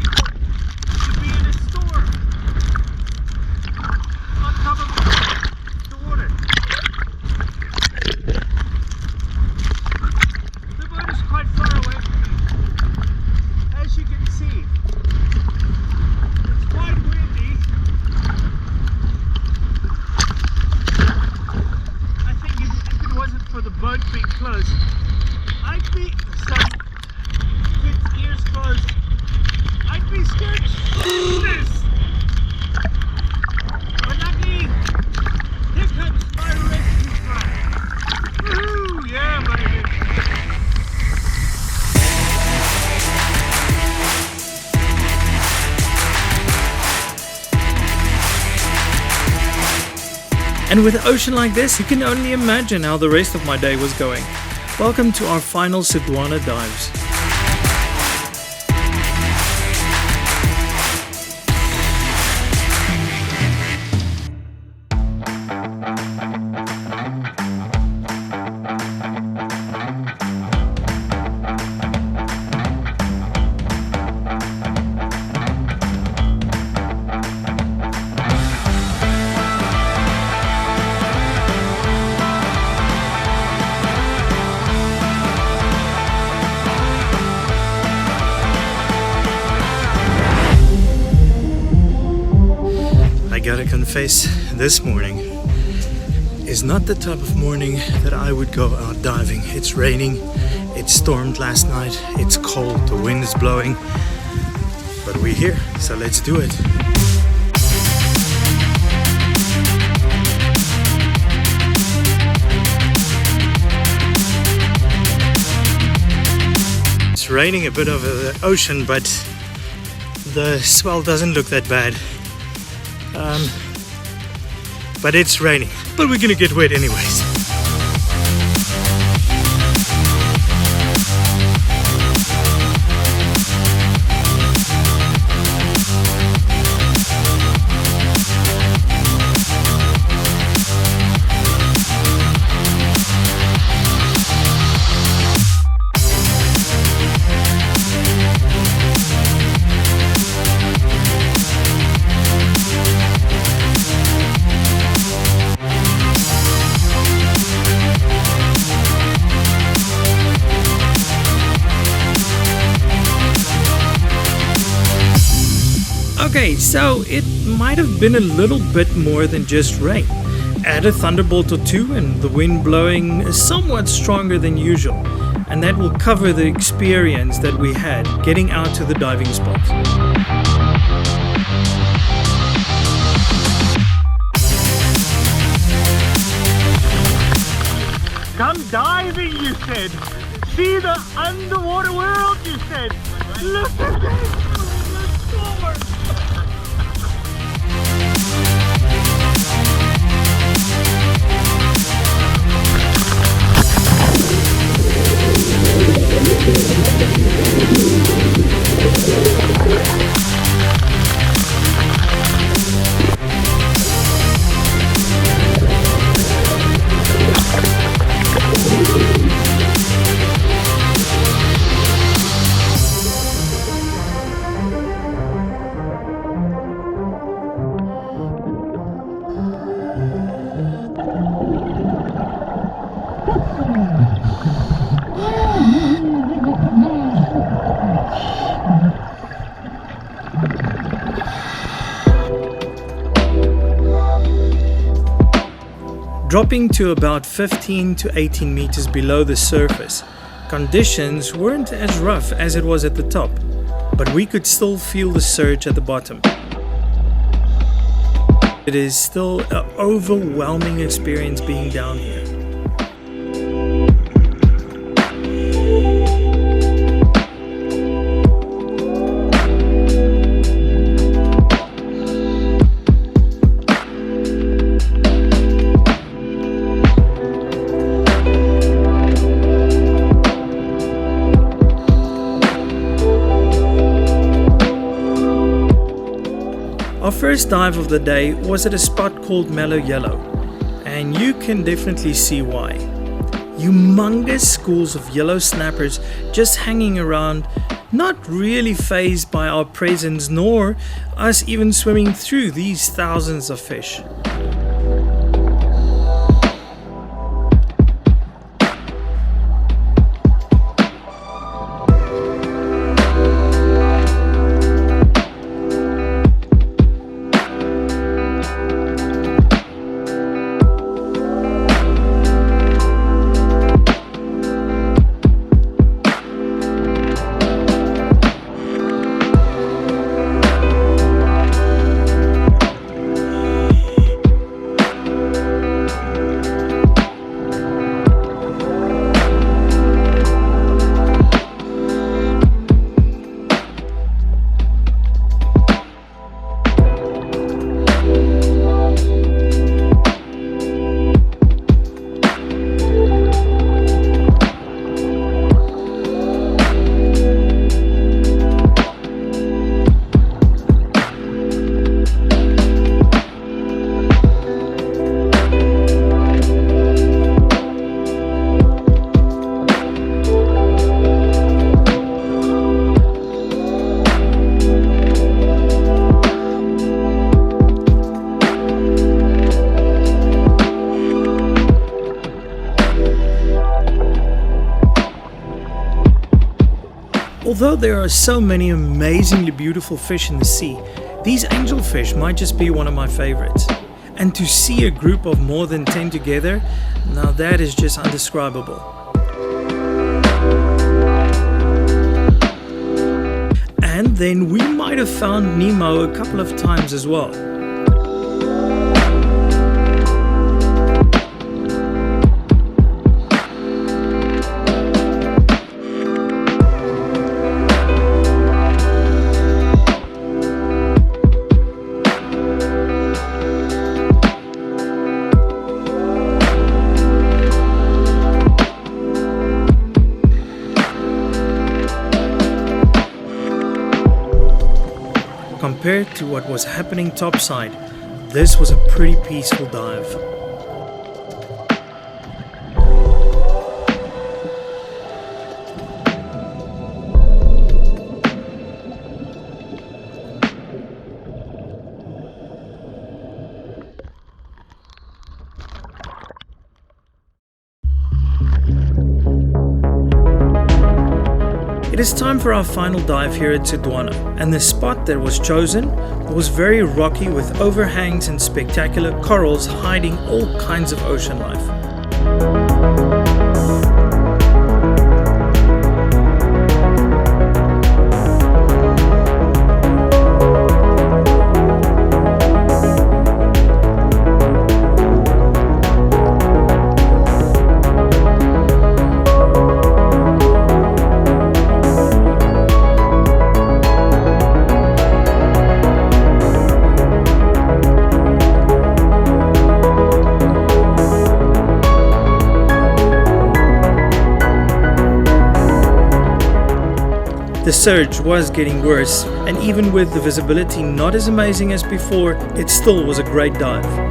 to be in a storm on top of the water. The boat is quite far away from me, as you can see. It's quite windy. I think if it wasn't for the boat being close, I'd be kids' ears closed. I'd be scared shitless. But luckily, here comes my rescue flag. Woohoo! Yeah, baby. And with an ocean like this, you can only imagine how the rest of my day was going. Welcome to our final Sodwana dives. I gotta confess, this morning is not the type of morning that I would go out diving. It's raining, it stormed last night, it's cold, the wind is blowing, but we're here, so let's do it. It's raining a bit over the ocean, but the swell doesn't look that bad. But it's raining, but we're gonna get wet anyways. Okay, so it might have been a little bit more than just rain. Add a thunderbolt or two and the wind blowing somewhat stronger than usual. And that will cover the experience that we had getting out to the diving spot. Come diving, you said. See the underwater world, you said. Look at this. Dropping to about 15 to 18 meters below the surface, conditions weren't as rough as it was at the top, but we could still feel the surge at the bottom. It is still an overwhelming experience being down here. Our first dive of the day was at a spot called Mellow Yellow, and you can definitely see why. Humongous schools of yellow snappers just hanging around, not really fazed by our presence nor us even swimming through these thousands of fish. Although there are so many amazingly beautiful fish in the sea, these angelfish might just be one of my favorites. And to see a group of more than 10 together, now that is just undescribable. And then we might have found Nemo a couple of times as well. Compared to what was happening topside, this was a pretty peaceful dive. It is time for our final dive here at Sodwana, and the spot that was chosen was very rocky with overhangs and spectacular corals hiding all kinds of ocean life. The surge was getting worse, and even with the visibility not as amazing as before, it still was a great dive.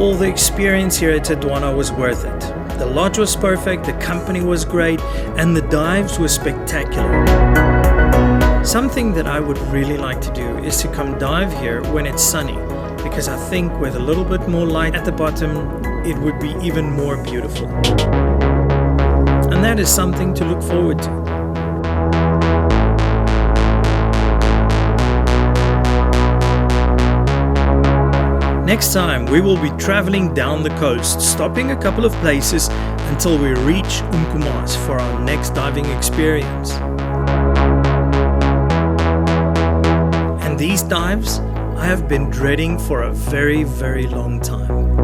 all, the experience here at Sodwana was worth it. The lodge was perfect, the company was great, and the dives were spectacular. Something that I would really like to do is to come dive here when it's sunny, because I think with a little bit more light at the bottom, it would be even more beautiful. And that is something to look forward to. Next time we will be traveling down the coast, stopping a couple of places until we reach Umkomaas for our next diving experience. And these dives I have been dreading for a very, very long time.